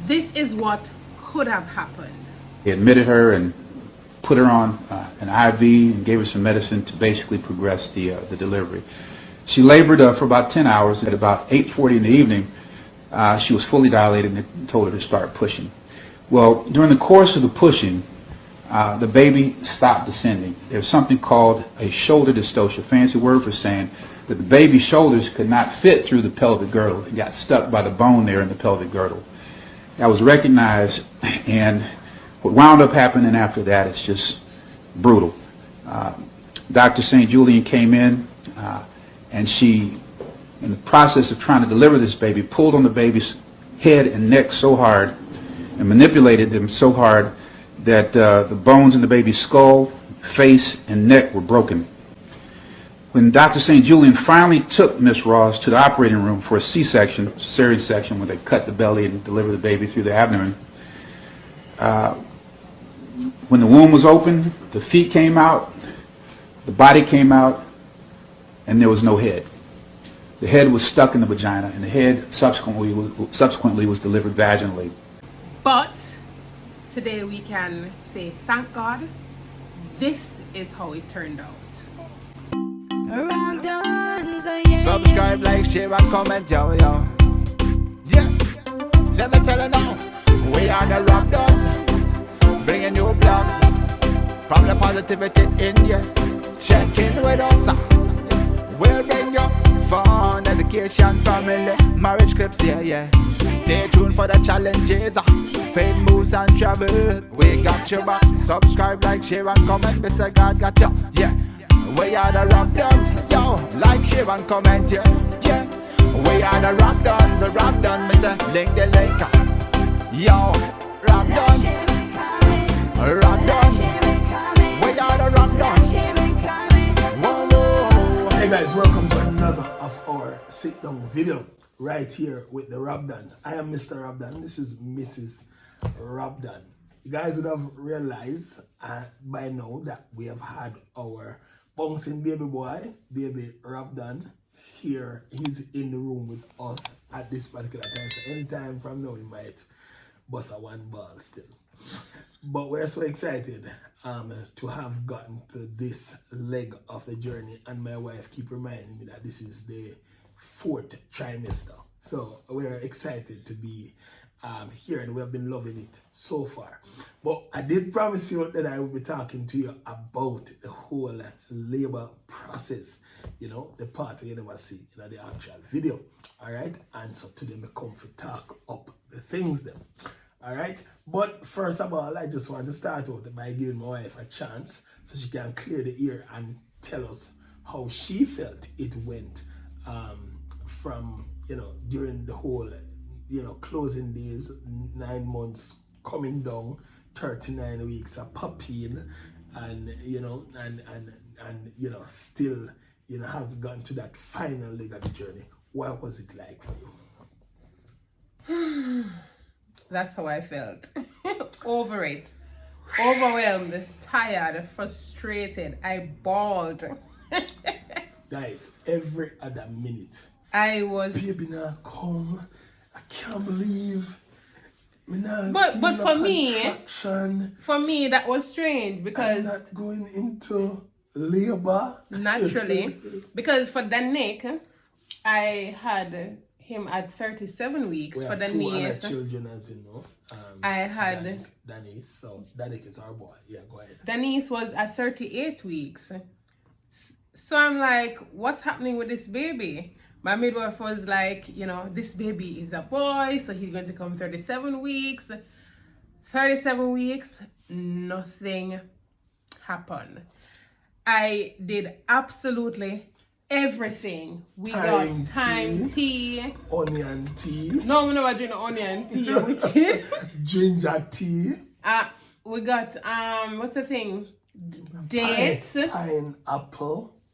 This is what could have happened. He admitted her and put her on an IV and gave her some medicine to basically progress the delivery. She labored for about 10 hours. At about 8:40 in the evening, she was fully dilated and told her to start pushing. Well, during the course of the pushing, the baby stopped descending. There's something called a shoulder dystocia, fancy word for saying that the baby's shoulders could not fit through the pelvic girdle. It got stuck by the bone there in the pelvic girdle. That was recognized, and what wound up happening after that is just brutal. Dr. St. Julian came in, and she, in the process of trying to deliver this baby, pulled on the baby's head and neck so hard and manipulated them so hard that the bones in the baby's skull, face, and neck were broken. When Dr. St. Julian finally took Miss Ross to the operating room for a C-section, cesarean section, where they cut the belly and deliver the baby through the abdomen, when the womb was open, the feet came out, the body came out, and there was no head. The head was stuck in the vagina, and the head subsequently was delivered vaginally. But today we can say, thank God, this is how it turned out. Robdons, subscribe, like, share, and comment, yo. Yeah, let me tell you now, we are the Robdons, bringing you blogs from the positivity in you. Check in with us, we'll bring you fun, education, family, marriage clips, yeah. Stay tuned for the challenges, fame moves and travel. We got your back. Subscribe, like, share, and comment. Mr. God got you, yeah. We are the Robdons, yo. Like, share, and comment, yeah. We are the Robdons, Mr. Link the link, yo. Robdons, we are the Robdons. Whoa. Hey guys, welcome to another of our sit-down video right here with the Robdons. I am Mr. Robdon. This is Mrs. Robdon. You guys would have realized by now that we have had our bouncing baby boy, baby Robdon, here. He's in the room with us at this particular time. So anytime from now, we might bust a one ball still. But we're so excited to have gotten to this leg of the journey, and my wife keep reminding me that this is the 4th trimester. So we're excited to be here, and we have been loving it so far. But I did promise you that I will be talking to you about the whole labor process, you know, the part you never see in the actual video. All right, and so today I come to talk up the things then. All right, but first of all, I just want to start out by giving my wife a chance so she can clear the air and tell us how she felt it went from, you know, during the whole, you know, closing days, 9 months coming down, 39 weeks of puppying, and you know, and you know, still, you know, has gotten to that final leg of the journey. What was it like for you? That's how I felt. Over it. Overwhelmed, tired, frustrated. I bawled. Guys, every other minute, I was... baby now come. I can't believe. But for me, that was strange because... I'm not going into labor. Naturally. Because for Danik, I had him at 37 weeks. We for have Denise. 2 other children, as you know. I had... Denise. So Danik is our boy. Yeah, go ahead. Denise was at 38 weeks. So I'm like, what's happening with this baby? My midwife was like, you know, this baby is a boy, so he's going to come 37 weeks. 37 weeks, nothing happened. I did absolutely everything. We got thyme tea. Onion tea. No, we never drink onion tea. Wicked. Ginger tea. We got, what's the thing? Dates.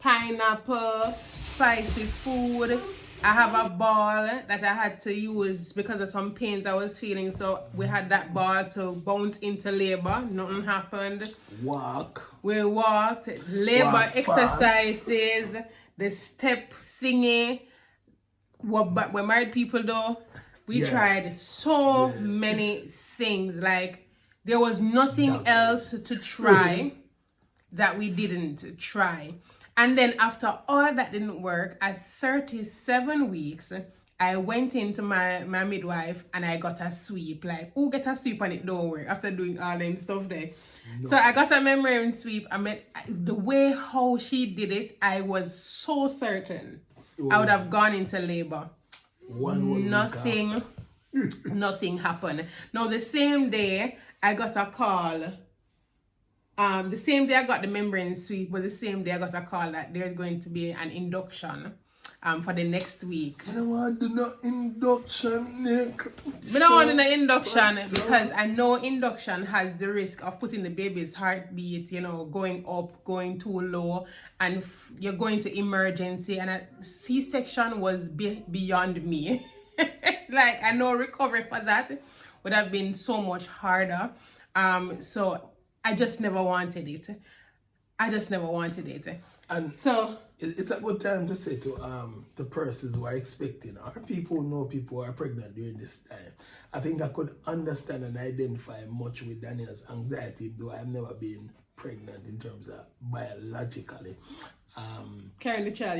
Pineapple, spicy food. I have a ball that I had to use because of some pains I was feeling. So we had that ball to bounce into labor. Nothing happened. We walked. Labor exercises. The step thingy. What married people do. We Yeah. tried so many things. Like, there was nothing else to try that we didn't try. And then after all that didn't work, at 37 weeks, I went into my midwife and I got a sweep. Like, who get a sweep and it don't work after doing all them stuff there. So I got a membrane sweep. I mean, the way how she did it, I was so certain I would have gone into labor. Nothing happened. Now, the same day, I got a call. The same day I got the membrane sweep, but the same day I got a call that there's going to be an induction for the next week. I don't want to do no induction, Nick. I don't want to do no induction because I know induction has the risk of putting the baby's heartbeat, you know, going up, going too low, and you're going to emergency. And a C-section was beyond me. Like, I know recovery for that would have been so much harder. So I just never wanted it. And so it's a good time to say to persons who are expecting or people who know people who are pregnant during this time. I think I could understand and identify much with Daniel's anxiety, though I've never been pregnant in terms of biologically. Carrying the child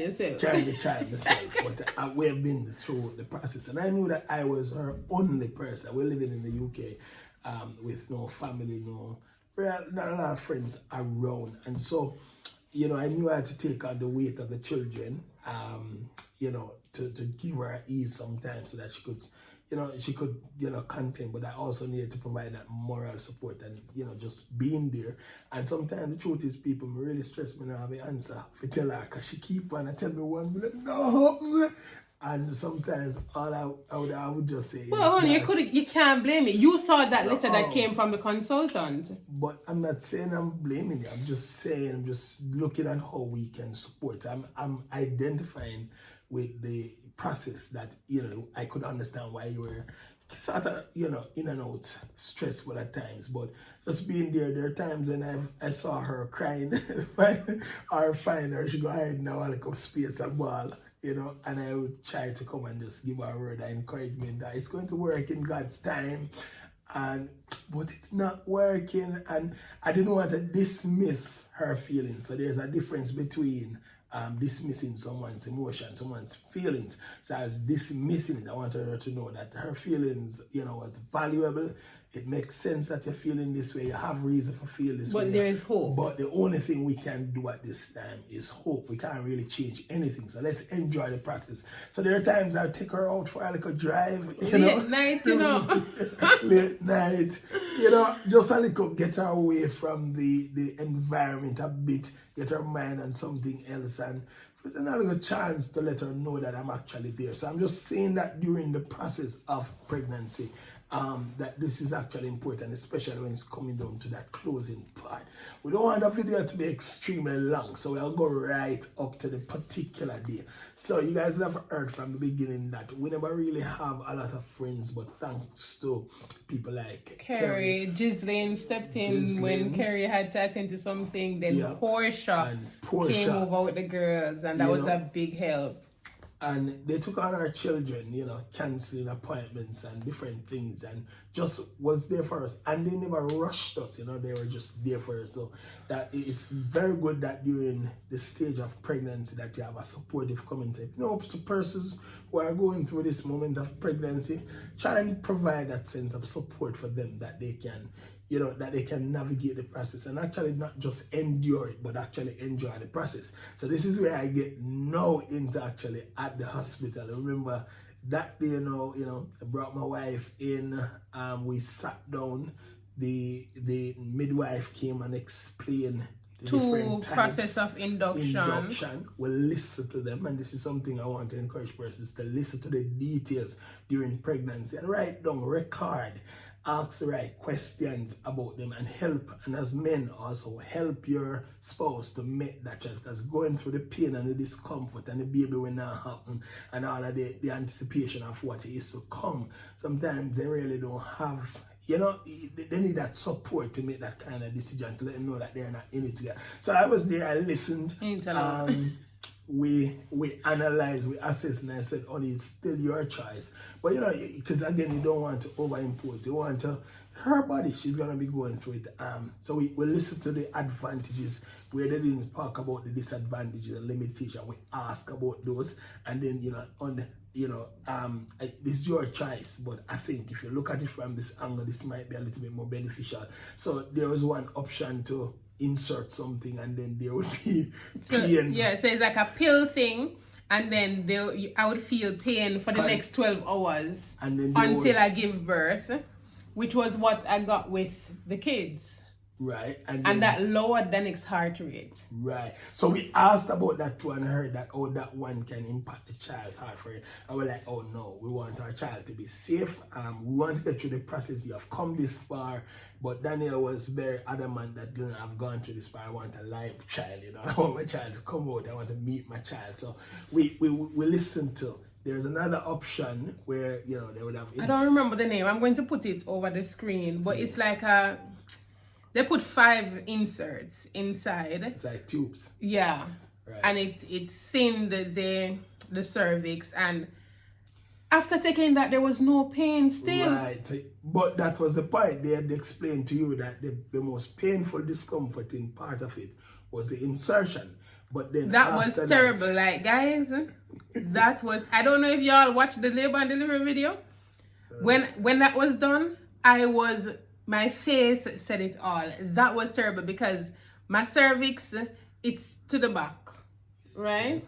yourself. But we have been through the process, and I knew that I was her only person. We're living in the UK with no family, not a lot of friends around, and so, you know, I knew I had to take on the weight of the children, you know, to give her ease sometimes so that she could contain, but I also needed to provide that moral support and, you know, just being there. And sometimes the truth is, people really stress me now have the answer to tell her, because she keep on and tell me one minute, no. And sometimes all I would just say well, honey, you can't blame me. You saw that letter that came from the consultant. But I'm not saying I'm blaming you. I'm just looking at how we can support. I'm identifying with the process that, you know, I could understand why you were sort of, you know, in and out, stressful at times. But just being there are times when I saw her crying or find her, she go hide in a little space and ball. You know, and I would try to come and just give her a word of encouragement that it's going to work in God's time, but it's not working, and I didn't want to dismiss her feelings. So there's a difference between dismissing someone's emotion, someone's feelings. So I was dismissing it. I wanted her to know that her feelings, you know, was valuable. It makes sense that you're feeling this way. You have reason for feeling this way. But there is hope. But the only thing we can do at this time is hope. We can't really change anything. So let's enjoy the process. So there are times I'll take her out for a little drive. Late night, you know. Late night. You know, just a little get her away from the environment a bit. Get her mind on something else. And there's another chance to let her know that I'm actually there. So I'm just saying that during the process of pregnancy, that this is actually important, especially when it's coming down to that closing part. We don't want the video to be extremely long, so we'll go right up to the particular day. So you guys have heard from the beginning that we never really have a lot of friends, but thanks to people like Carrie, Ghislaine stepped in when Carrie had to attend to something, then Portia came over with the girls, and that was a big help. And they took on our children, you know, cancelling appointments and different things, and just was there for us. And they never rushed us, you know, they were just there for us. So that it's very good that during the stage of pregnancy that you have a supportive community. You know, so persons who are going through this moment of pregnancy, try and provide that sense of support for them that they can, you know, that they can navigate the process and actually not just endure it, but actually enjoy the process. So this is where I get now into actually at the hospital. I remember that day, you know, I brought my wife in, we sat down, the midwife came and explained the different types process of induction. We'll listen to them, and this is something I want to encourage persons to listen to the details during pregnancy and write down, record, ask the right questions about them, and help, and as men also help your spouse to make that choice, because going through the pain and the discomfort and the baby will not happen and all of the anticipation of what is to come, sometimes they really don't have, you know, they need that support to make that kind of decision, to let them know that they're not in it together. So I was there, I listened. we analyze, we assess, and I said, only it's still your choice. But you know, because again, you don't want to overimpose. You want to, her body, she's gonna be going through it. So we listen to the advantages where they didn't talk about the disadvantages and limitation. We ask about those, and then you know, on the, you know, it's your choice. But I think if you look at it from this angle, this might be a little bit more beneficial. So there was one option to insert something, and then there would be pain. Yeah, so it's like a pill thing, and then I would feel pain for the next 12 hours and then until I give birth, which was what I got with the kids. Right. And that lowered Danik's heart rate. Right. So we asked about that too and heard that, oh, that one can impact the child's heart rate. And we're like, oh no, we want our child to be safe. We want to get through the process. You have come this far. But Daniel was very adamant that, you know, I've gone through this far. I want a live child, you know. I want my child to come out. I want to meet my child. So we listened to. There's another option where, you know, they would have... I don't remember the name. I'm going to put it over the screen. But it's like a... They put 5 inserts inside. It's like tubes. Yeah. Right. And it thinned the cervix. And after taking that, there was no pain still. Right. So, but that was the point. They had explained to you that the most painful, discomforting part of it was the insertion. But then that was terrible. Like, guys, that was... I don't know if y'all watched the labor and delivery video. When that was done, my face said it all. That was terrible because my cervix, it's to the back, right?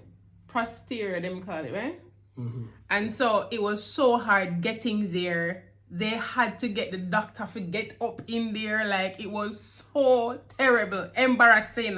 Posterior, them call it, right? Mm-hmm. And so it was so hard getting there. They had to get the doctor to get up in there. Like, it was so terrible, embarrassing.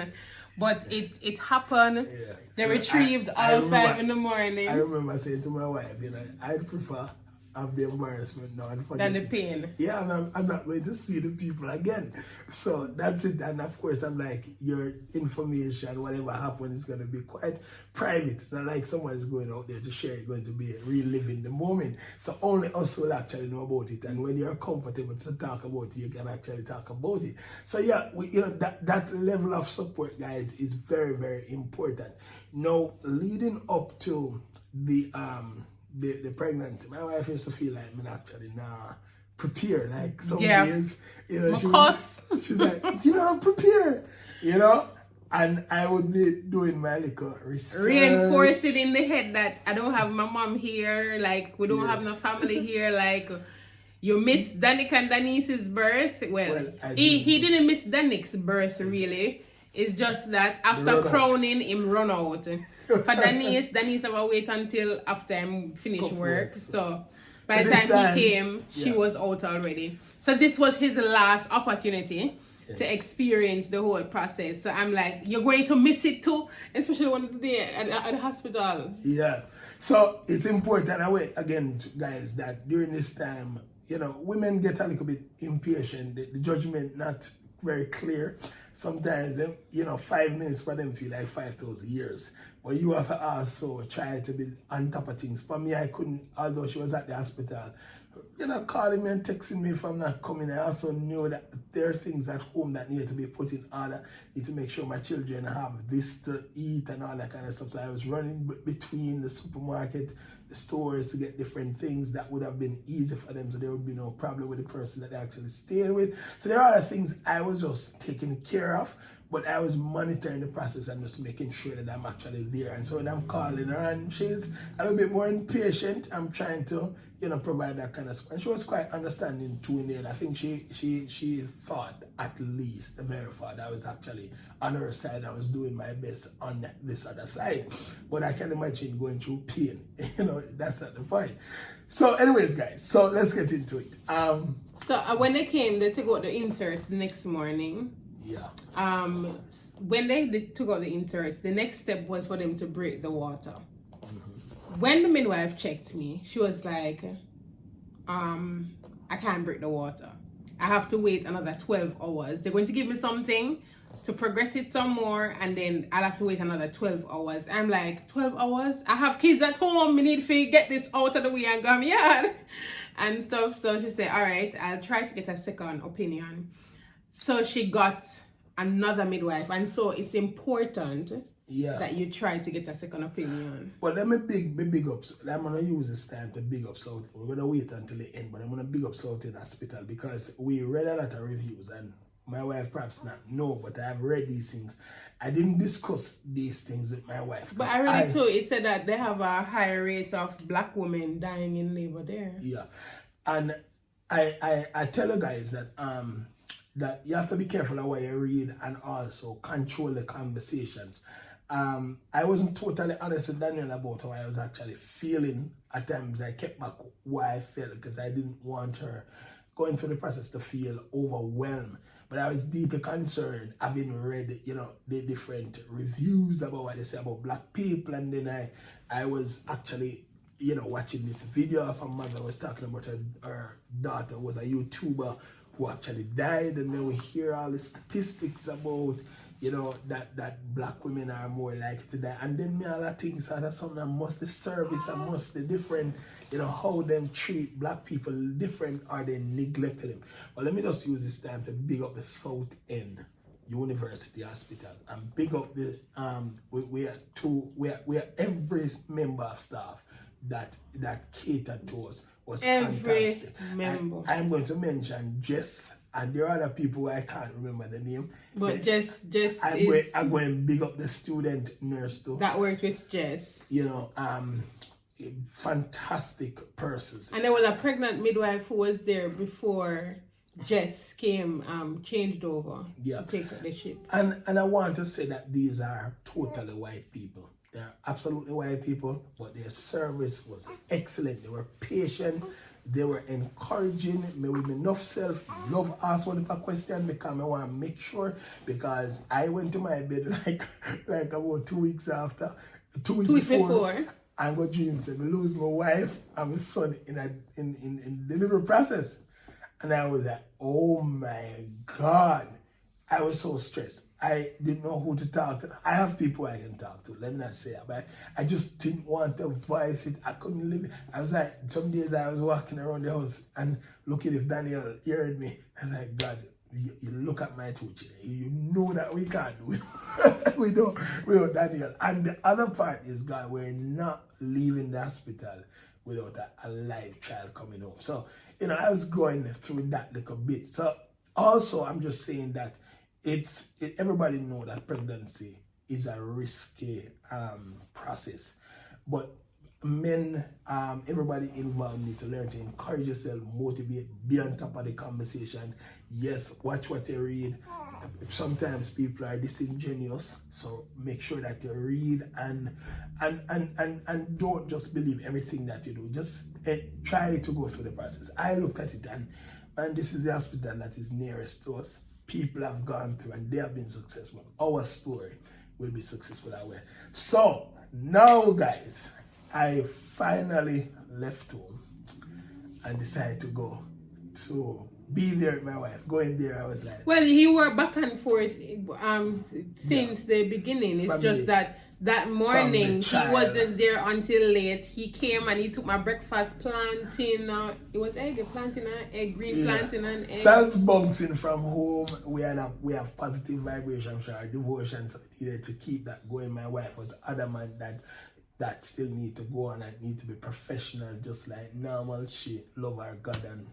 But it happened. Yeah. They retrieved all 5 in the morning. I remember saying to my wife, you know, I'd prefer have the embarrassment now and forget than the pain. Yeah, and I'm not going to see the people again. So that's it. And of course, I'm like, your information, whatever happened, is going to be quite private. It's not like someone is going out there to share it, going to be reliving the moment. So only us will actually know about it. And when you're comfortable to talk about it, you can actually talk about it. So yeah, you know, that level of support, guys, is very, very important. Now, leading up to the pregnancy, my wife used to feel like I'm actually prepare. Like some days, you know, she's like, you know, I'm prepared, you know, and I would be doing my little research. Reinforce it in the head that I don't have my mom here, like we don't have no family here, like you missed Danik and Denise's birth. Well he didn't miss Danik's birth really. It's just that after crowning him run out. For Denise never wait until after I'm finished work. So by the time he came, she was out already. So this was his last opportunity to experience the whole process. So I'm like, you're going to miss it too, especially one of the day at the hospital. Yeah. So it's important, again, guys, that during this time, you know, women get a little bit impatient. The judgment not very clear. Sometimes them, you know, 5 minutes for them feel like 5,000 years. But you have to also try to be on top of things. For me, I couldn't, although she was at the hospital, you know, calling me and texting me if I'm not coming. I also knew that there are things at home that need to be put in order. Need to make sure my children have this to eat and all that kind of stuff. So I was running between the supermarket, the stores to get different things that would have been easy for them. So there would be no problem with the person that they actually stayed with. So there are other things I was just taking care of. But I was monitoring the process and just making sure that I'm actually there. And so when I'm calling her and she's a little bit more impatient, I'm trying to, you know, provide that kind of support. And she was quite understanding too in it. I think she thought at least, the very thought I was actually on her side. I was doing my best on this other side. But I can imagine going through pain. You know, that's not the point. So anyways, guys, so let's get into it. So when they came, they took out the inserts the next morning. Yeah. When they took out the inserts, the next step was for them to break the water. Mm-hmm. When the midwife checked me, she was like, I can't break the water. I have to wait another 12 hours. They're going to give me something to progress it some more, and then I'll have to wait another 12 hours. I'm like, 12 hours? I have kids at home. We need to get this out of the way and go yard and stuff. So she said, all right, I'll try to get a second opinion. So she got another midwife. And so it's important Yeah. that you try to get a second opinion? Well, let me big up. I'm gonna use this time to big up South. We're gonna wait until the end, but I'm gonna big up South in Hospital because we read a lot of reviews and my wife perhaps not know, but I have read these things. I didn't discuss these things with my wife. But I read it too. It said that they have a higher rate of black women dying in labor there. Yeah, and I tell you guys that that you have to be careful of what you read and also control the conversations. I wasn't totally honest with Daniel about how I was actually feeling. At times I kept back what I felt because I didn't want her going through the process to feel overwhelmed. But I was deeply concerned, having read, you know, the different reviews about what they say about black people, and then I was actually, you know, watching this video of a mother was talking about her daughter was a YouTuber who actually died, and then we hear all the statistics about, you know, that black women are more likely to die, and then me all the things are that something that must the service and must the different, you know, how them treat black people different or they neglected them. But let me just use this time to big up the South End University Hospital and big up the we are every member of staff that catered to us was fantastic. Member. I'm going to mention Jess, and there are other people I can't remember the name. But Jess I'm going to big up the student nurse too. that worked with Jess. You know, fantastic persons. And there was a pregnant midwife who was there before Jess came changed over to take up the ship. And I want to say that these are totally white people. They're absolutely white people, but their service was excellent. They were patient. They were encouraging me with enough self-love. Ask one of a question because I want to make sure, because I went to my bed like about 2 weeks after, 2 weeks before. I got dreams and lose my wife and my son in delivery process. And I was like, oh my God. I was so stressed. I didn't know who to talk to. I have people I can talk to, let me not say that, but I just didn't want to voice it. I couldn't live it. I was like, some days I was walking around the house and looking if Daniel heard me. I was like, God, you look at my two children. You know that we can't do it. we don't Daniel. And the other part is, God, we're not leaving the hospital without a live child coming home. So, you know, I was going through that little bit. So also, I'm just saying that everybody know that pregnancy is a risky process, but men, everybody involved need to learn to encourage yourself, motivate, be on top of the conversation. Yes, watch what you read. Sometimes people are disingenuous, so make sure that you read and don't just believe everything that you do. Just try to go through the process. I looked at it and this is the hospital that is nearest to us. People have gone through and they have been successful. Our story will be successful that way. So now, guys, I finally left home and decided to go to be there with my wife. Going there, I was like, well, you were back and forth since the beginning. It's just that morning he wasn't there until late. He came and he took my breakfast planting. It was planting, and egg. So I was bouncing from home. We have positive vibrations, our devotions needed to keep that going. My wife was adamant that still need to go and I need to be professional, just like normal. She loved our God and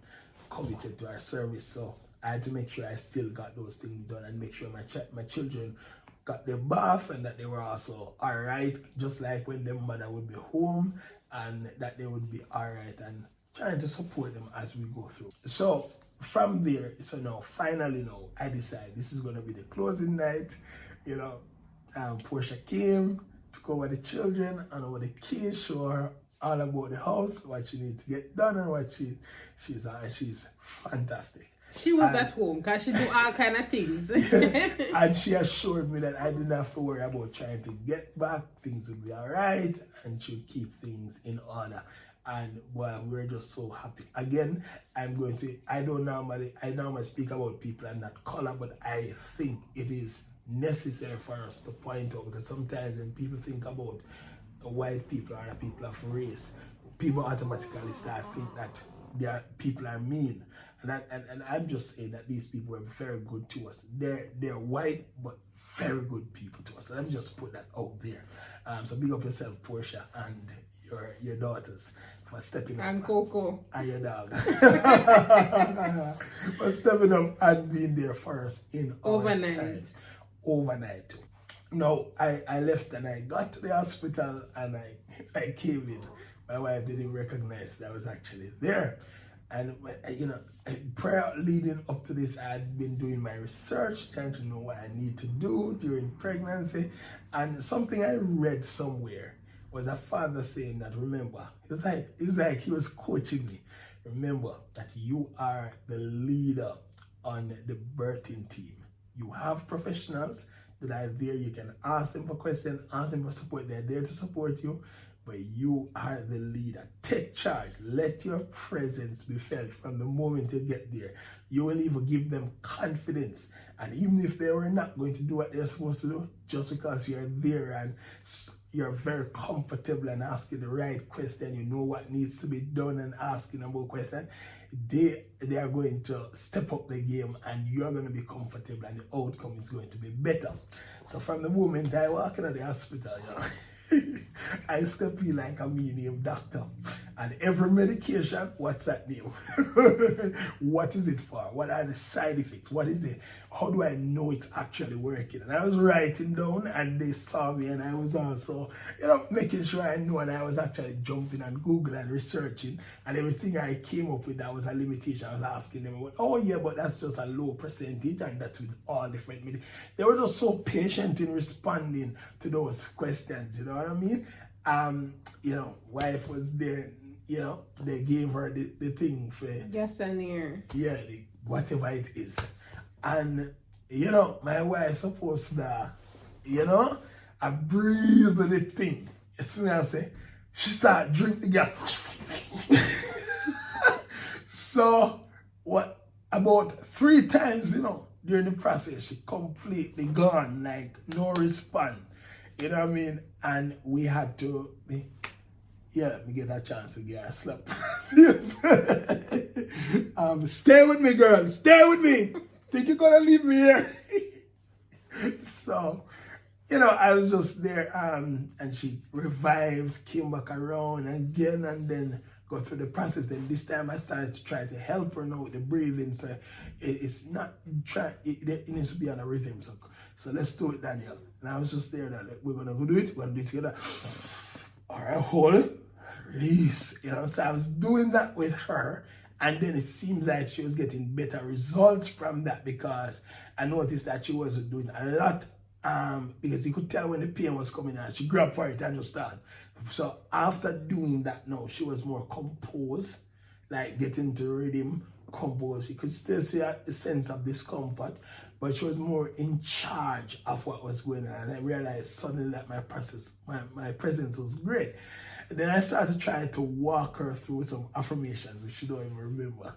committed to our service. So I had to make sure I still got those things done and make sure my children got their bath and that they were also all right, just like when their mother would be home, and that they would be all right, and trying to support them as we go through. So from there, finally I decided this is going to be the closing night. You know, Portia came, took over the children and over the kids, show her all about the house, what she needs to get done, and what she's fantastic. She was at home because she do all kind of things. And she assured me that I didn't have to worry about trying to get back. Things would be all right, and she would keep things in order. And well, we're just so happy. Again, I normally speak about people and not color, but I think it is necessary for us to point out, because sometimes when people think about white people or people of race, people automatically start think that people are mean. And I'm just saying that these people are very good to us. They're white, but very good people to us. And let me just put that out there. So big up yourself, Portia, and your daughters for stepping up. And Coco. And your dog. For stepping up and being there for us in Overnight. our time. Overnight. No, I left and I got to the hospital and I came in. My wife didn't recognize that I was actually there. And, prior leading up to this, I had been doing my research, trying to know what I need to do during pregnancy. And something I read somewhere was a father saying that, remember, it was like he was coaching me. Remember that you are the leader on the birthing team. You have professionals that are there. You can ask them for questions, ask them for support. They're there to support you. But you are the leader. Take charge. Let your presence be felt from the moment you get there. You will even give them confidence. And even if they were not going to do what they're supposed to do, just because you're there and you're very comfortable and asking the right question, you know what needs to be done and asking about questions, they are going to step up the game and you're going to be comfortable and the outcome is going to be better. So from the moment I walk into the hospital, I step in like a medium doctor. And every medication, what's that name? What is it for? What are the side effects? What is it? How do I know it's actually working? And I was writing down and they saw me and I was also, making sure I know, and I was actually jumping on Google and researching, and everything I came up with that was a limitation. I was asking them, oh yeah, but that's just a low percentage and that's with all different medications. They were just so patient in responding to those questions, you know what I mean? Wife was there, they gave her the thing for Just an ear. yeah, whatever it is. And my wife supposed to, I breathe the thing. You see me, I say, she start drink the gas. So about 3 times, during the process, she completely gone, like no response. You know what I mean? And we had to, let me get a chance to get a slap. Stay with me, girl. Stay with me. Think you're gonna leave me here? So, I was just there, and she revived, came back around again, and then go through the process. Then this time I started to try to help her now with the breathing. So it's not it needs to be on a rhythm. So let's do it, Daniel. And I was just there that we're gonna go do it. We're gonna do it together. All right, hold it, release. So I was doing that with her, and then it seems like she was getting better results from that, because I noticed that she wasn't doing a lot. Because you could tell when the pain was coming out, she grabbed for it and just started. So after doing that, now she was more composed, like getting to rhythm, composed. You could still see a sense of discomfort, but she was more in charge of what was going on. And I realized suddenly that my presence was great. And then I started trying to walk her through some affirmations, which she don't even remember.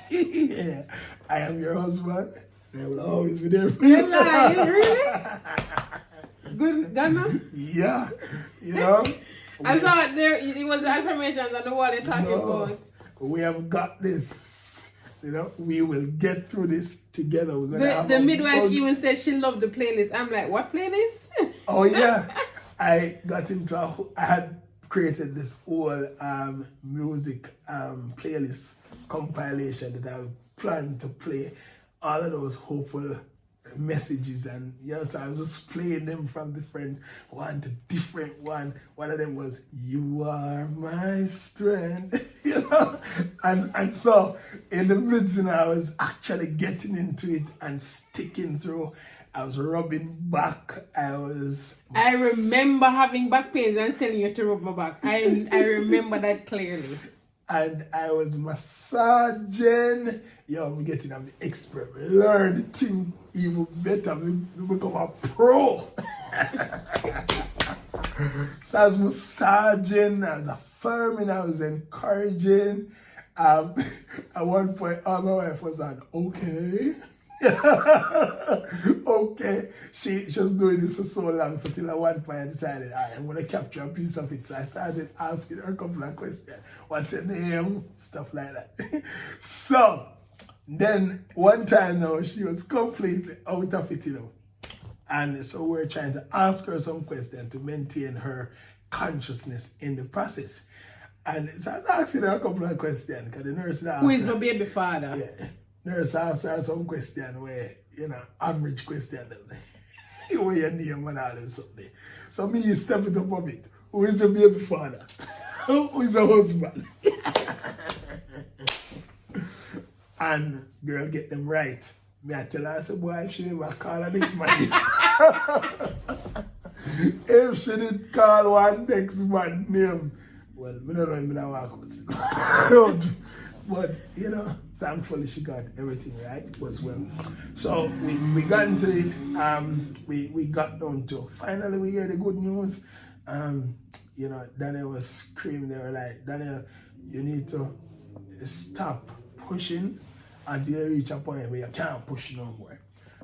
Yeah. I am your husband. I will always be there for you. You're lying, really? Good, Ghana? Yeah. I thought it was the affirmations on the wall you're talking about. We have got this. We will get through this together. We're gonna have the midwife even said she loved the playlist. I'm like, what playlist? Oh yeah. I had created this whole music playlist compilation that I planned to play all of those hopeful messages, and so I was just playing them from different one to different one. One of them was "You are my strength," and so in the midst, I was actually getting into it and sticking through. I was rubbing back. I remember having back pains and telling you to rub my back. I remember that clearly. And I was massaging. I'm getting an expert. We learn the thing even better. We become a pro. So I was massaging, I was affirming, I was encouraging. At one point, my wife was like, okay. Okay, she was doing this for so long, so till at one point I decided, all right, I'm going to capture a piece of it. So I started asking her a couple of questions. What's your name? Stuff like that. So, then one time now, she was completely out of it, you know. And so we're trying to ask her some questions to maintain her consciousness in the process. And so I was asking her a couple of questions, because the nurse asked Who is her, my baby father? yeah, nurse asked her some question where, you know, average question, where your name and all this something. So me step it up a bit. Who is the baby father? Who is the husband? And girl get them right. Me I tell her, I say, boy, if she ever call her next man. If she did call one next man name, well, me don't know him, I walk out. But, you know, thankfully she got everything right. It was well. So we got into it. We got down to, finally we hear the good news. You know, Daniel was screaming. They were like, Daniel, you need to stop pushing until you reach a point where you can't push no more.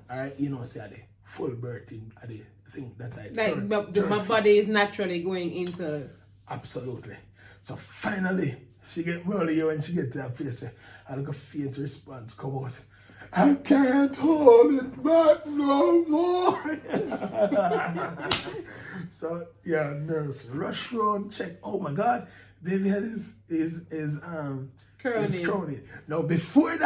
All right, you know, say the full birthing, the thing that I like my body is naturally going into. Absolutely. So finally, she get Molly when she get to that place, I look a faint response come out. I can't hold it back no more. So yeah, nurse rush round, check. Oh my God, baby head is crowded. Now before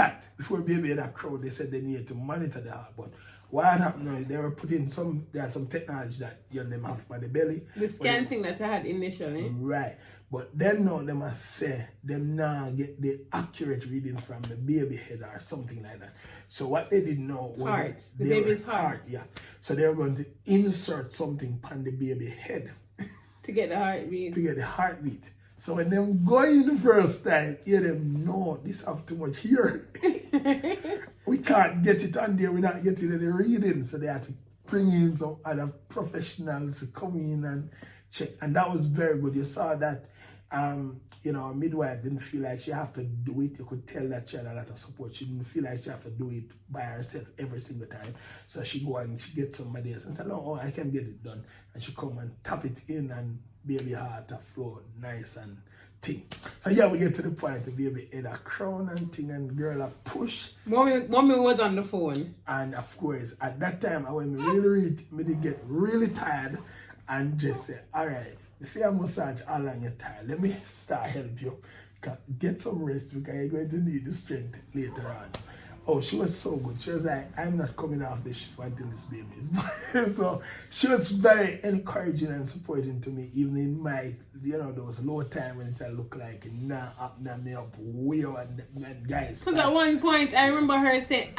baby had a crowd, they said they needed to monitor the heart. But what happened now, they were putting some technology that young them have by the belly. The scan thing that I had initially. Right. But then now they must say them now get the accurate reading from the baby head or something like that. So what they didn't know was heart. The baby's heart. Yeah. So they were going to insert something on the baby head. To get the heartbeat. To get the heartbeat. So when them go in the first time, hear them know this have too much here. We can't get it on there, we're not getting any reading. So they had to bring in some other professionals to come in and check. And that was very good. You saw that you know, a midwife didn't feel like she have to do it. You could tell that she had a lot of support. She didn't feel like she have to do it by herself every single time. So she go and she gets somebody else and say, no, I can get it done. And she come and tap it in and baby heart a flow nice and thing. So yeah, we get to the point the baby had a crown and thing and girl a push. Mommy was on the phone. And of course, at that time, I went me did get really tired and just say, all right, you see a massage all on your tired. Let me start help you. Get some rest because you're going to need the strength later on. Oh, she was so good. She was like, I'm not coming off the shift until this baby is born. So she was very encouraging and supporting to me, even in my, you know, those low time when it look like nah me up way and guys. Because at one point I remember her saying,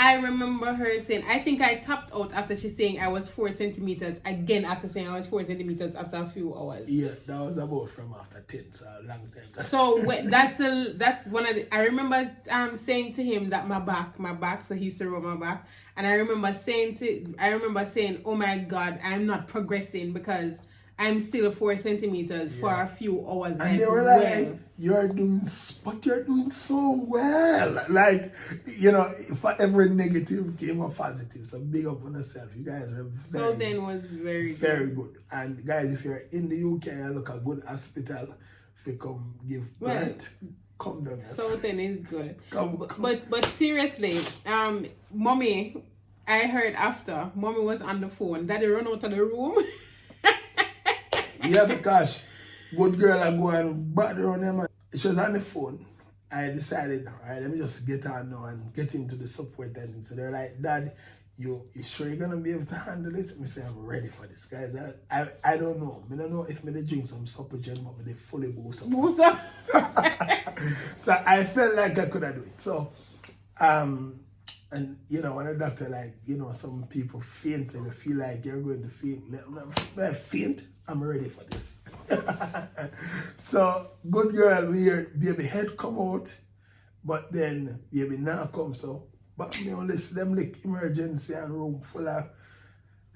I think I tapped out after she saying I was 4 centimeters again after saying I was 4 centimeters after a few hours. Yeah, that was about from after 10, so a long time. So that's one of the, I remember saying to him that my back, so he used to rub my back, and I remember saying, oh my God, I'm not progressing because I'm still 4 centimeters for a few hours. And they were like, you're doing so well. Like, you know, for every negative came a positive. So big up on yourself. You guys were very good. And guys, if you're in the UK and look a good hospital, if you come give birth, come down. Southern is good. Come. But seriously, mommy, I heard after mommy was on the phone, daddy run out of the room. Yeah, because good girl I go and bother on them. She was on the phone. I decided, all right, let me just get on now and get into the support and so they're like, Dad, you sure you're gonna be able to handle this? I say, I'm ready for this, guys. I don't know. I don't know if me drink some supper gel, but they fully boost up. So I felt like I could do it. So and you know, when a doctor like, you know, some people faint and you feel like you're going to faint, I'm ready for this. So good girl, baby head come out, but then baby now come so. But me only see them like emergency and room full of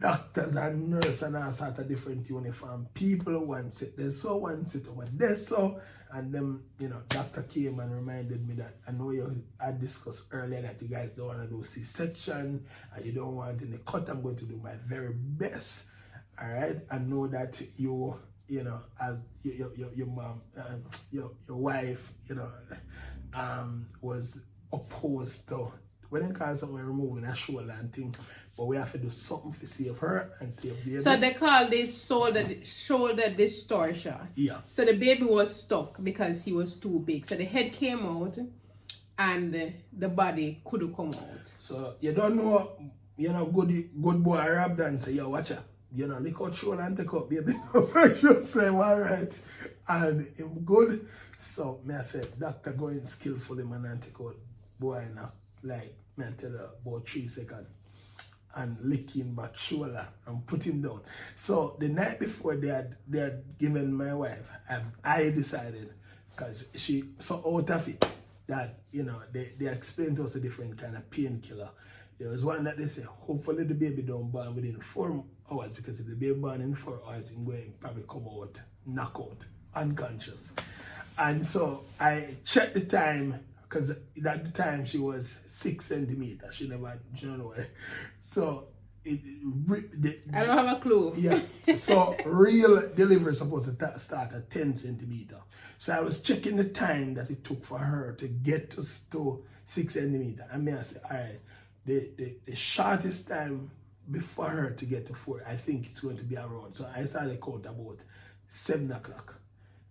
doctors and nurses and all sort of different uniform. People one sit there, so one sit over there, so. And then, doctor came and reminded me that I know I discussed earlier that you guys don't want to do C-section and you don't want any cut. I'm going to do my very best. All right. I know that as your mom, your wife, was opposed to when they call someone removing a shoulder and thing, but we have to do something to save her and save the baby. So they call this shoulder distortion. Yeah. So the baby was stuck because he was too big. So the head came out and the body couldn't come out. So you don't know, good boy Robdons say, yo, watch out. Lick out shoulder and take out baby. So I just say, all right. And him good. So me I said, doctor going skillfully man and take out boy now. Like me I tell her about 3 seconds. And licking back shoulder and put him down. So the night before they had given my wife, I decided, because she so out of it, that they explained to us a different kind of painkiller. There was one that they say, hopefully the baby don't born within 4 hours, because if the baby born in 4 hours, he's going to probably come out, knock out, unconscious. And so I checked the time, because at the time she was 6 centimeters. She don't know. So I don't have a clue. Yeah. So real delivery is supposed to start at 10 centimeters. So I was checking the time that it took for her to get to 6 centimeters. I mean, I said, all right, the shortest time before her to get to 4, I think it's going to be around. So I started count about 7 o'clock,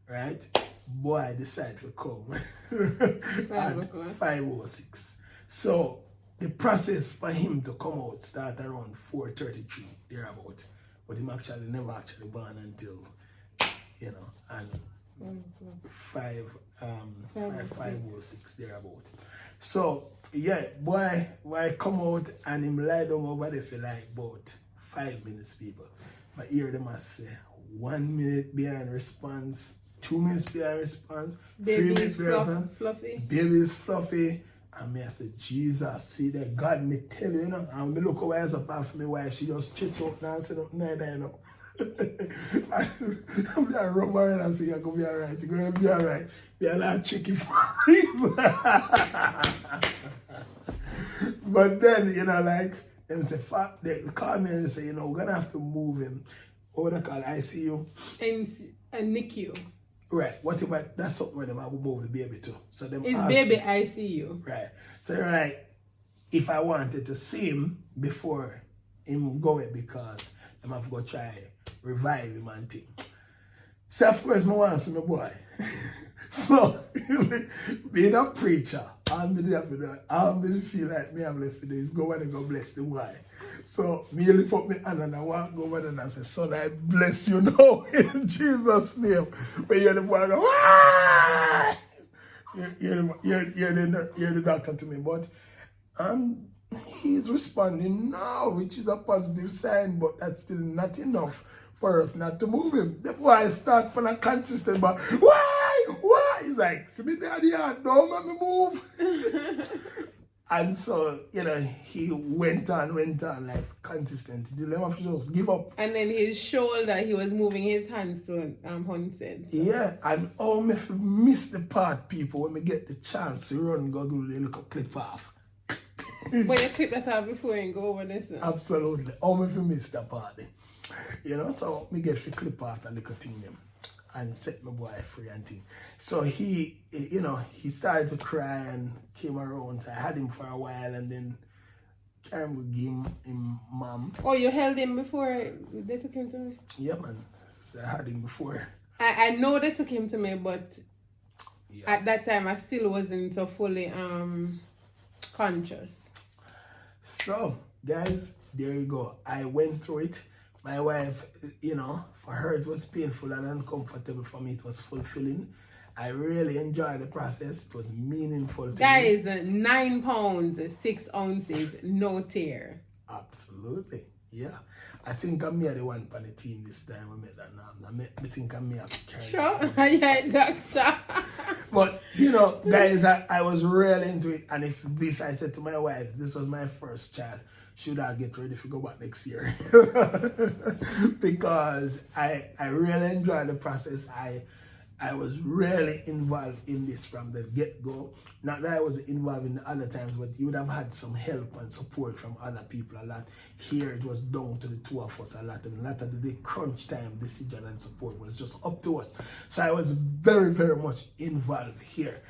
right? Boy, I decided to come at 5:06. So the process for him to come out start around 4:33 thereabout. But him actually never born until and 5:06 thereabout. So yeah, boy, I come out and him lie down over there for like about 5 minutes, people. But here they must say 1 minute behind response. 2 minutes behind response, 3 minutes behind fluffy. Baby is fluffy. And me I said, Jesus, see that God me tell you, and me look away as up after me wife, she just chit out now and say nothing neither, I'm gonna rub her and I say, you're gonna be alright, you're gonna be alright. You're not chicken for But then, them say, they call me and say, we're gonna have to move him. What they call ICU? And NICU. Right. What about that's something where them I will move the baby to. So them it's baby ICU. Right. So they're like, if I wanted to see him before him going, because I'm have to go try revive him and thing. So of course I want to see my boy. So being a preacher, all me feel like me have left to do is go and go bless the boy. So me lift up my hand and I walk over and I say, son, I bless you now in Jesus' name. When you're the boy go, ah! You're the doctor to me, but he's responding now, which is a positive sign, but that's still not enough for us not to move him. The boy start on a consistent, but why? He's like, see me daddy, don't let me move. And so, he went on like consistent. He didn't have to just give up. And then his shoulder, he was moving his hands to Hunted. So. Yeah, and me miss the part, people, when we get the chance to run, go do the little clip off. But you clip that off before you go over this now. Absolutely. Me miss that part. So me get the clip off and little thing them and set my boy free and thing. So he started to cry and came around. So I had him for a while and then came with him mom. Oh, you held him before they took him to me? Yeah, man. So I had him before. I know they took him to me, but at that time I still wasn't so fully conscious. So, guys, there you go. I went through it. My wife, for her it was painful and uncomfortable. For me, it was fulfilling. I really enjoyed the process. It was meaningful to me. Guys, 9 pounds, 6 ounces, no tear. Absolutely. Yeah, I think I'm the one for the team this time. I met that now. I think I'm me. Sure, yeah, doctor. But you know, guys, I was really into it, and if this, I said to my wife, this was my first child, should I get ready to go back next year? Because I really enjoyed the process. I was really involved in this from the get-go. Not that I was involved in the other times, but you would have had some help and support from other people a lot. Here it was down to the two of us a lot, and a lot of the crunch time decision and support was just up to us. So I was very, very much involved here.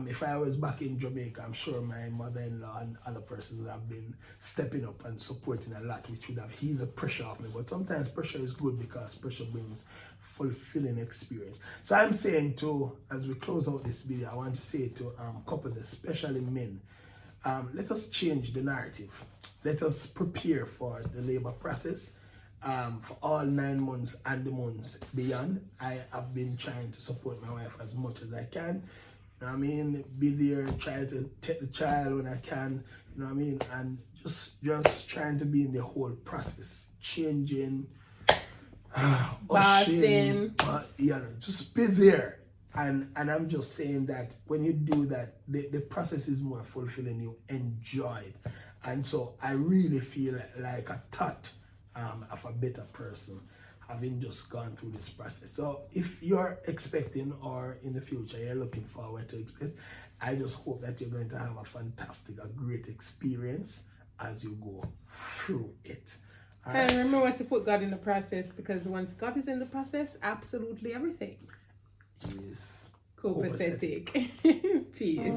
If I was back in Jamaica, I'm sure my mother-in-law and other persons have been stepping up and supporting a lot, which would have eased the pressure off me. But sometimes pressure is good because pressure brings fulfilling experience. So I'm saying to, as we close out this video, I want to say to couples, especially men, let us change the narrative. Let us prepare for the labor process. For all 9 months and the months beyond, I have been trying to support my wife as much as I can. You know what I mean? Be there, try to take the child when I can, you know what I mean? And just trying to be in the whole process, changing, Bathing. You know, just be there. And I'm just saying that when you do that, the process is more fulfilling, you enjoy it. And so I really feel like a thought of a better person, having just gone through this process. So if you're expecting or in the future you're looking forward to express, I just hope that you're going to have a great experience as you go through it. And remember to put God in the process, because once God is in the process, absolutely everything is copacetic. Peace.